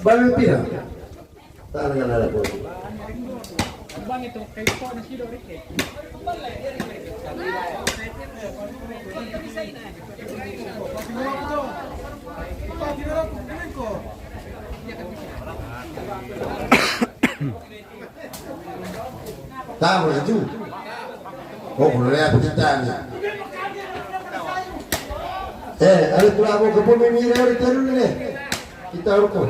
Valentina. Tangan ada po. Bang itu kayak po na sido rin eh. Tama na dyan. Kung na pagkitanya. Alam ko lang ako po may mira ulit ano kita ko.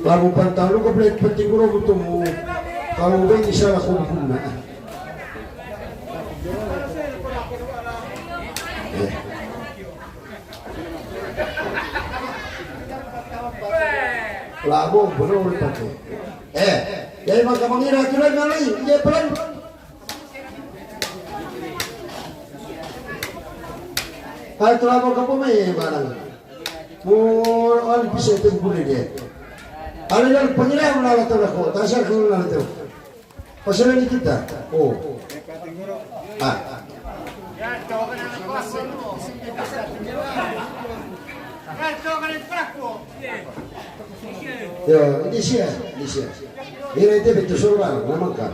Bago pantalo ko plate pati ko ito mo. Kalau ba hindi siya nakumpun na. Labo, benar ulit pati. Jadi magkamangira ito lang nalay. Hindi pelan. Kahit labo ka po may barang. Ano bisa ito boleh dia. Ano lang, pangilang nalataw ako. Tasya ko nalataw. Pasalan ni kita. Oh. Yo, ini siya. Ini itu betul surban, naman ka.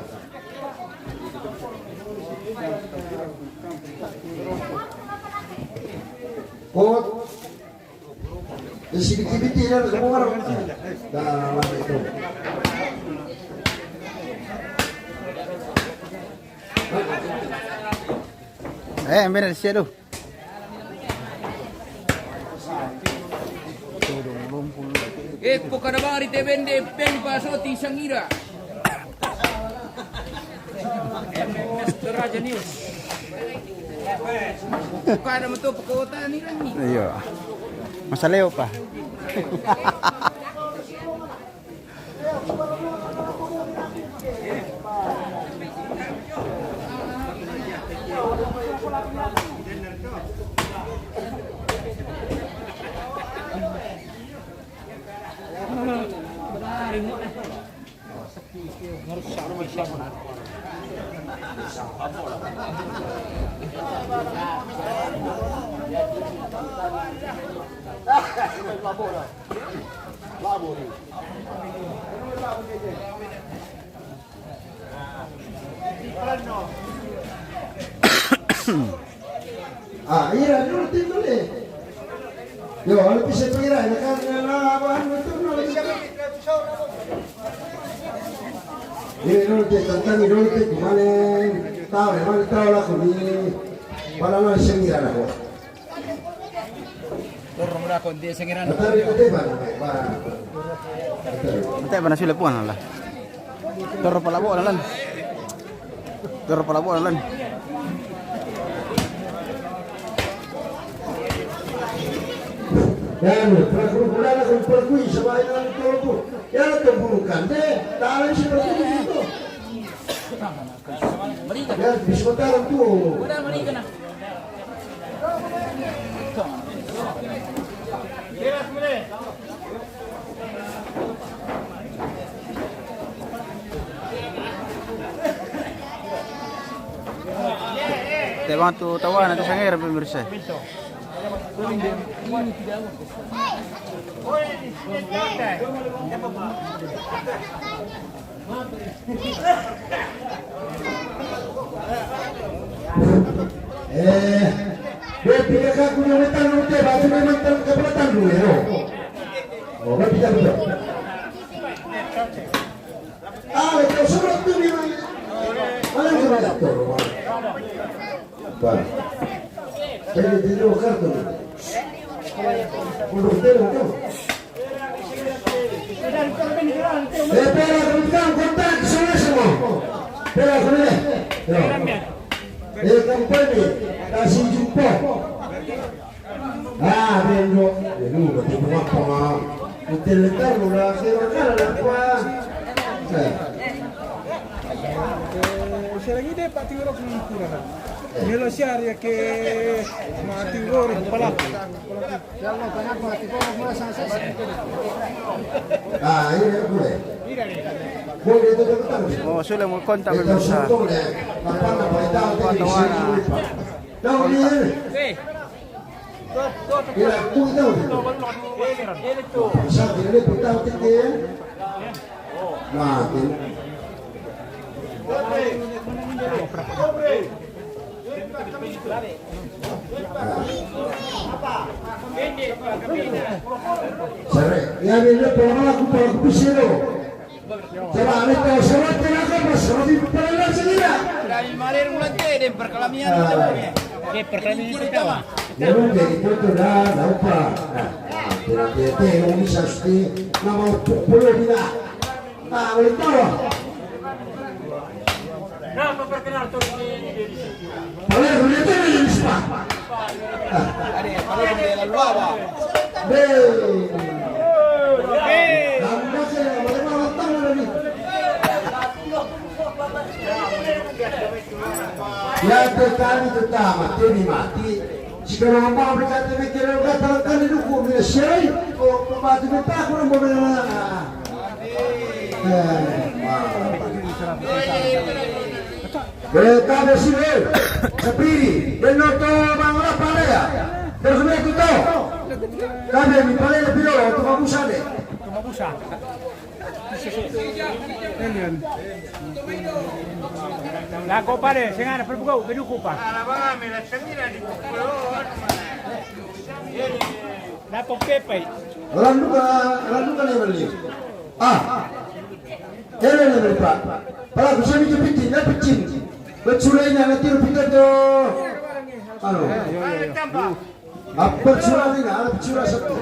Kot. Sibiti-biti na kamu ngarap. Dah itu. Benar siya do. Po kada bang rite vende pen pasoti sangira. Mr. Raja News. Kada mo to pakota ni Rani. Iya. Masaleo pa. Ira dulu tinggal deh. Yo, ano bisa to ira, nakakalaban mo to no. Ini dulu tentang ini dulu kemana? Tahu lah kuni. Pala no sengira na ko. Turun mula ko di sangiran. Tapi ko ba? Entah mana sila puan lah. Toro palabo lan. Toro palabo lan. Yan, pagkukulan na kung pagkuy sa bahay ng toro ko. Yan ang kabunukan. Dahil siya na dito. Yan, biskotaran to. Udah mari ka na. Te bang tu tawa nanti sangar pemirsa. Dia ka kuno metan udah baju memang keberatan dulu ya. Oh, berarti kan betul. Itu surat tu ni. Mana surat tu? Bah. Jadi dulu kartu. Untuk tu. Pera bukan kontak semua. Pera boleh. Company kasih jumpa. Bendo. Dulu bertemu apa? Hotel letar mula sekarang apa? C'era lì dei patti loro con curano. Nella serie che mati loro pala. Ini boleh. Boleh itu betul. Oh, sudah mau kontak pemirsa. Kira aku itu. Bisa dia kita tinggi. Nah, Sare, ya dia pola aku pisiro. Coba kita semua tenaga bersama di perairan segera. Dari malir mulai deh perkelamian kita perkelamian kita mah. Lalu jadi itu dah lupa. Tidak yang bisa sih nama puluh tidak. Nah, boleh tahu. Nah, memperkenal tuh ini. Boleh boleh tahu ini semua. Ada kalau dia lalu apa? Kamu saya boleh malah tahu lagi. Ya tekani terutama ini mati. Sekarang apa berkata mikir kata kan itu kok dia sih kok pembantu kita aku mau Berita besi sepiri benoto bangla pale ya. Terus itu tahu. Kami mi pale lebih loh tu mabusa deh. Mabusa. Elian. La copa de sengana perbugo bedu copa. La popepe. Lalu kan yang beli. Ini yang beli pak. Kalau bisa dicepitin, ya pecin. Berculainya nanti kita tuh. Anu. Apa curah ini? Ada curah satu.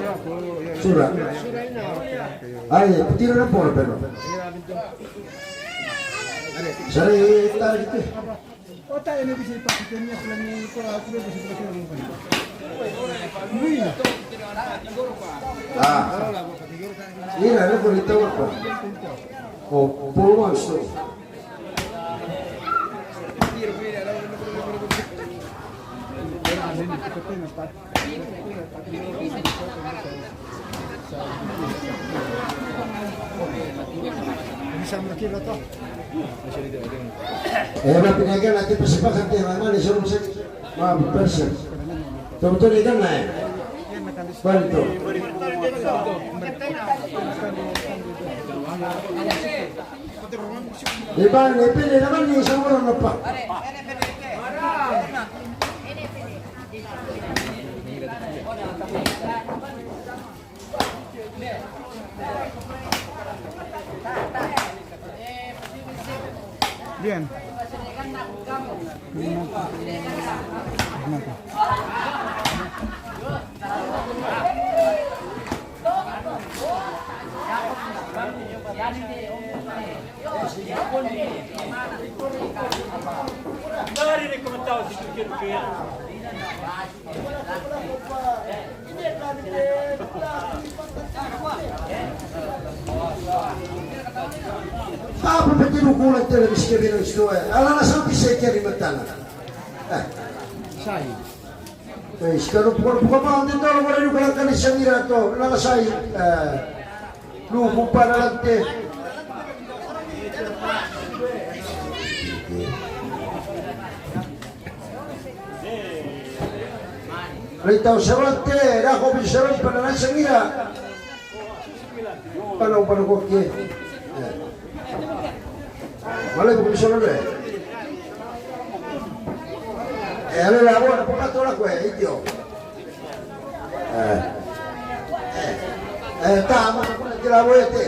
Curah. Ayo, petir apa orang? Sari tarik itu. Otak ini bisa dipakai ni aku lagi aku bisa dipakai ni. Ini ada berita apa? Oh, puluhan so. Bisa mungkin atau? Berarti nanti persepakat yang mana disuruh maaf persen. Betul ikan naik. Bantu. Di mana pilih nama ni semua orang apa? Bien. Dari ni komentar sikit sikit. Apa betul ukuran televisi kita itu? Alah sampai saya cari matana. Saya. Sekarang bukan apa nanti kalau boleh juga kan sendiri tu, alah saya. Lu bukan nanti. Rita serat dah kau bisa serat pada nasi sendiri. Kalau kau ke. Malah bukan bisa lagi. Ada lagu apa kata orang kau itu? Tamu aku nak lagu itu.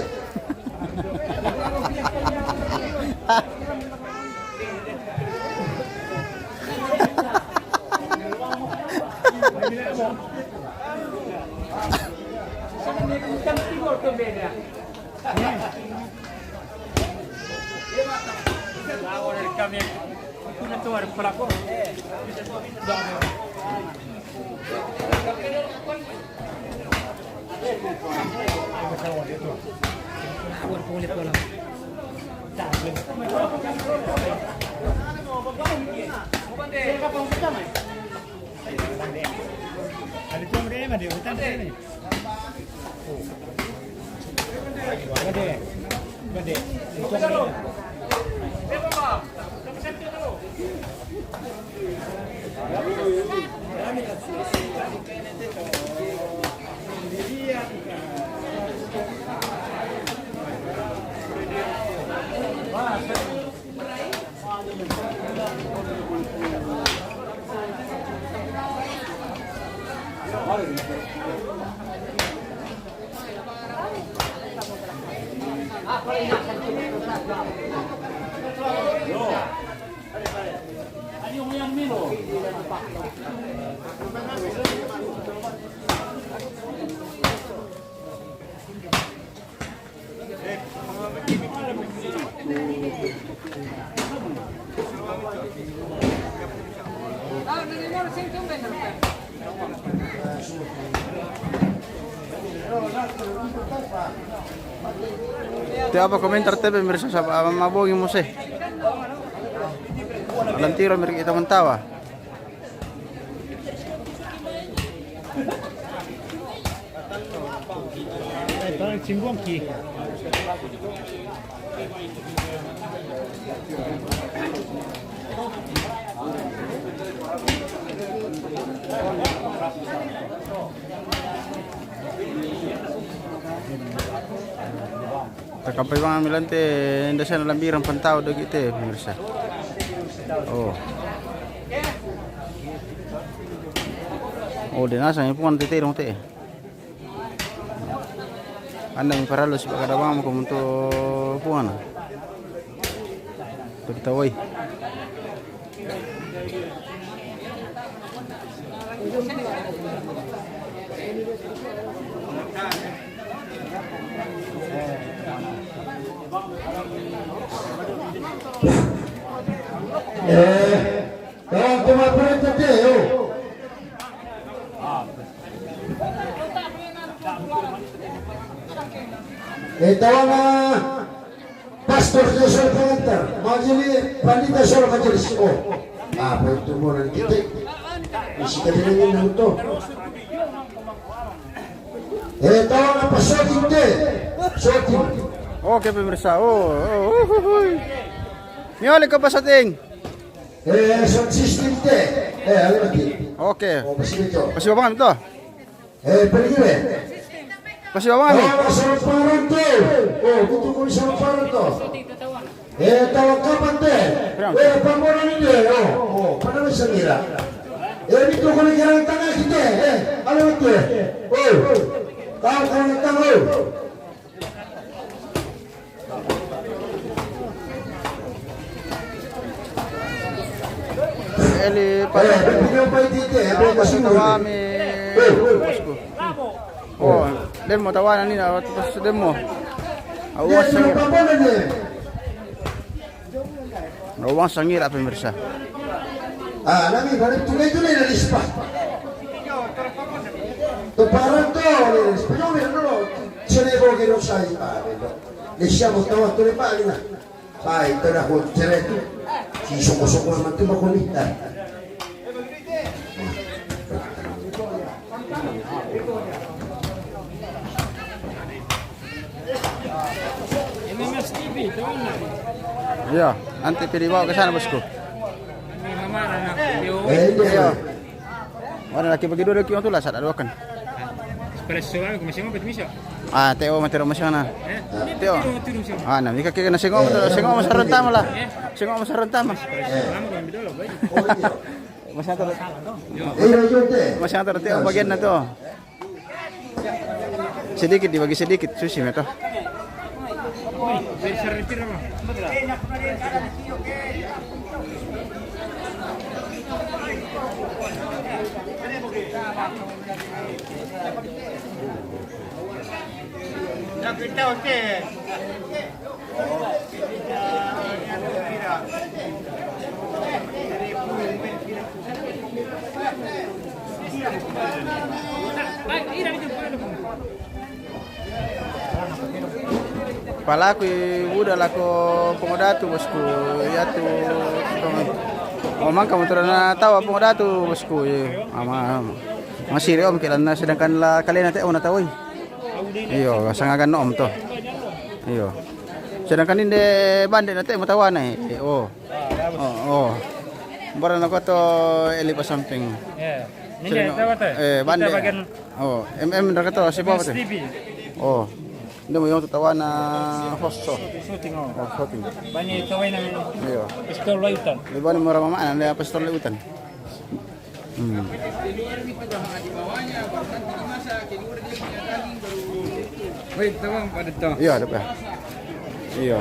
Ito apa komentar tebe mirsa sa maboging mo se. Alam tiro mir kita mentawa. Parang Chimbonki. Kapay mga milante, hindi siya nalambirang pantao do gite, mirsa. Oh. Oh, dinasa yung pungan titirong te. Anda mi paralos pagkadawang mo kumunto pungan. Ito kitaway. Kalau kemarin tadi, tawa na pastor na siya pengantar, majili pandita siya majelis. Oh, pwede mo na kita. Isi ka din yung ito. Tawa na pasotin din. Sotin. Okay, pemirsa. Mioli ka pa sa ting. Sound system din. Ano lagi? Okay. Pasi ito. Pasibabangan ito. Pergi. Pasibabangan kami. Sarap parang to. Dito ko sarap parang to. Tawag ka pa din. Pamora nila. Paano na siya nila? Dito ko nagkirang tanga kita. Ano ito? Tawag ka ng tanga. Eli tawa mi bosku. Oh, demo tawanan nila tapos demo. Awas sangira. Awas sangira pemirsa. Nami balik tunay-tunay na lispa. To parang to, Spanyol no. Cenevo che non sai fare. Le siamo trovato le pagine. Fai, te la conteretto. Ci sono ma tu ma con MMS TV, tahu na. Iya, nanti pilih bawa ke sana bosku. Ini mama anak video. Iya. Mana laki bagi dua kion tu lah saat adukan. Espresso aku masih mau betul misal. Teo matero masyana. Teo. Tiru siapa? Na mika kaya na singo masaron tama lah. Singo masaron tama. Lama kami dulu, baik. Masya Allah, Teo bagian na to. Sedikit dibagi sedikit sushi na to. Biar sertir apa? Palaku udah lako pengodatu bosku. Ya tu. Omang kamu terana tahu pengodatu bosku. Masih om kilan sedangkan la kalian nanti na tahu. Iyo, sangagan om to. Iyo. Sedangkan ini bandit nanti mau tahu nih. Baru nak to elipa samping. Ini tahu tak? Bandit. Mereka to si bawa tu. Hindi mo yung tatawa na hosto. Shooting Shooting. Banyak tahu yang Iyo. pistol lautan. Di ba ni mo ramamaan na pistol lautan? Keluar itu bahan di bawahnya, baru nanti dimasak. Keluar dia punya daging baru. Wait, tawang pada tahu. Iya, ada pa. Iya.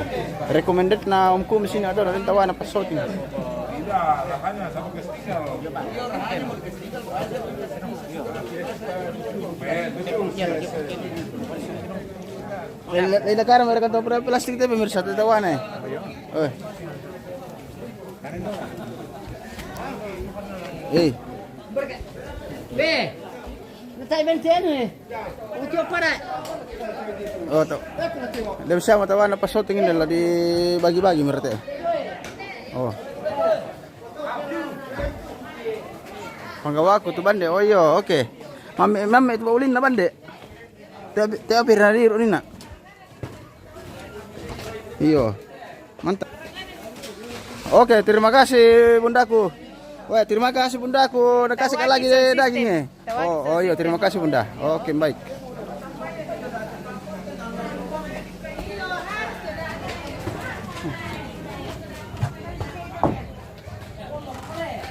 Recommended na omku di sini ada rin tawa na pasoting. Ilagara mereka to plastik itu pemirsa tawa na eh. Oh. Eh. Be, natai benteno eh. Uti para. Oh, to. Dia bisa matawa na pasoting nila di bagi-bagi mereka. Oh. Panggawa ko to bande. Oh yo, okay. Mami itu ulin na bande. Tiap hari rin na. Iyo. Mantap. Oke, terima kasih bundaku. Wah, terima kasih bundaku. Udah kasih lagi dagingnya. Oh iya, terima kasih bunda. Oke, baik.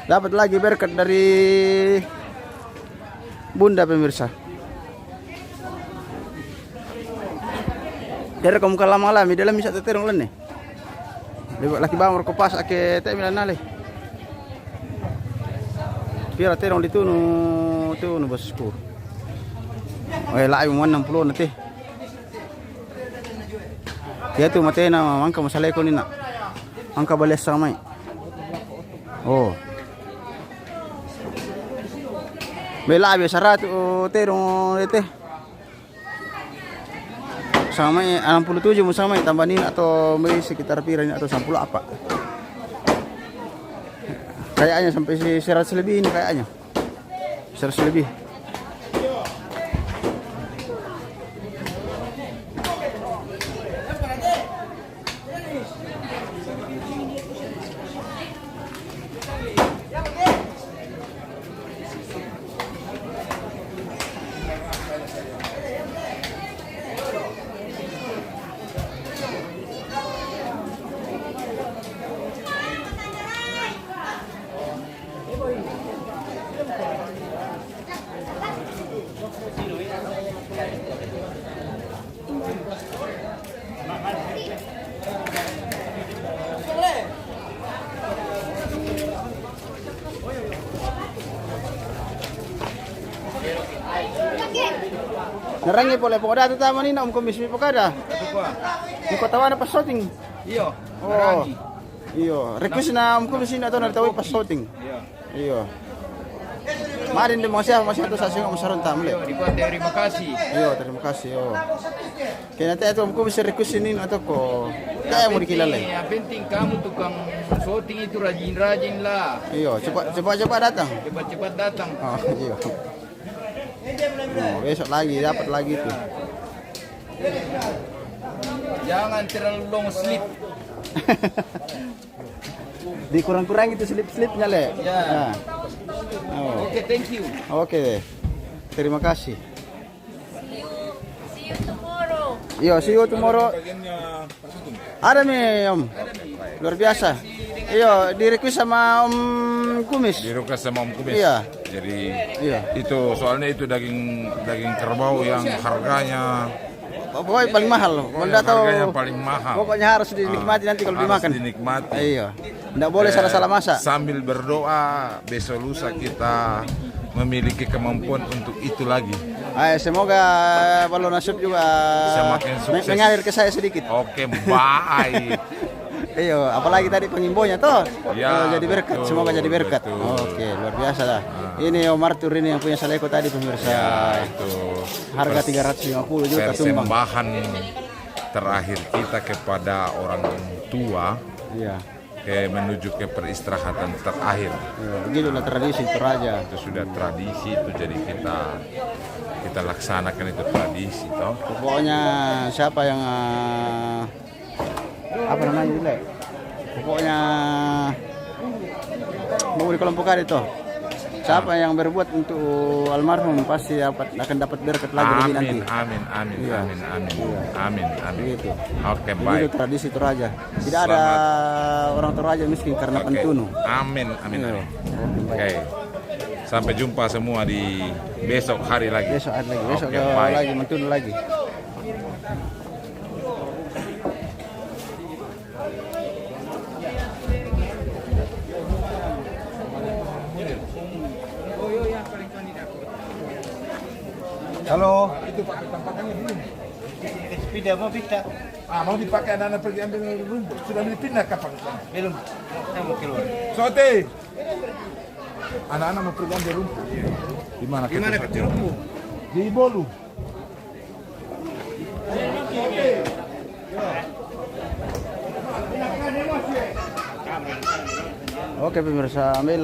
Dapat lagi berkat dari bunda pemirsa. Dari kamu kalah malam, di dalam bisa terterong len nih. Laki bang berkopas ake tak milan nale. Biar terong di tunu bosku. Oh lah ayam 60 nanti. Dia tu mati na mangka masalah ko nina. Mangka bales samai. Oh. Bela biasa ratu terong itu. Sama 67 sama tambahin atau beli sekitar piring atau 10 apa. Kayaknya sampai 100 lebih ini kayaknya. 100 lebih. Narangi boleh pokoknya tu taman ini nak komisi pokoknya. Di kota mana pas shooting? Iyo. Oh. Iyo. Request na komisi na to na tahu pas shooting. Iyo. Marin di masih satu sasi nggak masaron tamu le. Dibuat terima kasih. Iyo terima kasih. Yo. Kaya nanti itu komisi request ini atau ko. Kaya mau dikilala. Yang penting kamu tukang shooting itu rajin-rajin lah. Iyo cepat datang. Cepat-cepat datang. Oh iyo. Oh, besok lagi dapat lagi tuh. Jangan terlalu long sleep. Dikurang-kurang itu slip-slipnya le. Ya. Nah. Oh. Oke, thank you. Oke deh. Terima kasih. See you tomorrow. Yo, see you tomorrow. Ada nih Om. Luar biasa. Iyo, di request sama Om Kumis. Di request sama Om Kumis. Iya. Jadi Iya. itu soalnya itu daging kerbau yang harganya Pokoknya paling mahal loh. Benda tahu. harganya paling mahal. Pokoknya harus dinikmati nanti kalau Harus dimakan. dinikmati. Iya. Enggak boleh salah-salah masak. Sambil berdoa besok lusa kita memiliki kemampuan untuk itu lagi. Semoga balon nasib juga Semakin sukses. mengalir ke saya sedikit. Oke, baik. Iya, apalagi tadi pengimbonya toh. Ya, Jadi berkat, betul, semoga jadi berkat. betul. Oke, luar biasa lah. Ini Om Arthur ini yang punya Saleko tadi pemirsa. Ya, itu Harga 350 juta tumbang. persembahan terakhir kita kepada orang tua Iya. menuju ke peristirahatan terakhir. Iya, begitulah tradisi Toraja. Itu sudah tradisi itu, jadi kita laksanakan itu tradisi toh. Pokoknya siapa yang apa namanya itu Le? Pokoknya mau dikelompokkan itu. Siapa yang berbuat untuk almarhum pasti akan dapat berkat lagi lebih nanti. Amin, amin, Iya. amin, amin, amin, amin. Begitu. Oke, Begitu baik. tradisi Toraja. Tidak ada orang Toraja miskin karena Oke. pentunu. Amin, amin, Iya. amin. Oke, baik. Oke. Sampai jumpa semua di besok hari lagi. Besok ada lagi, besok Oke, baik. lagi mentun lagi. Halo. Pindah mau pindah. Mau dipakai anak-anak pergi ambil rumput. Sudah dipindah kapan? Belum. Kamu keluar. Sote. Anak-anak mau pergi ambil rumput. Di mana? Di mana ketirupmu? Di Bolu. Oke pemirsa, ambil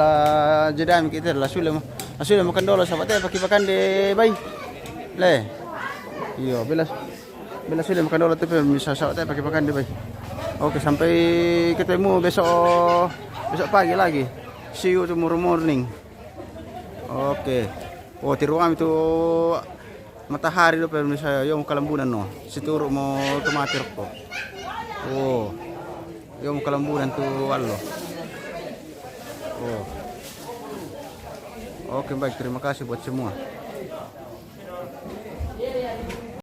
jeda kita lah sudah makan dulu sahabat pakai makan di bayi. Le. Iya, bila sudah makan dulu tuh pemirsa sahabat pakai makan di bayi. Oke, sampai ketemu besok pagi lagi. See you tomorrow morning. Oke. Oh, tiruam itu matahari do pemirsa, yung kalambunan no. Situro mo tumatir ko. Oh. Yung kalambunan tuh allo. Oh. Oke baik, terima kasih buat semua.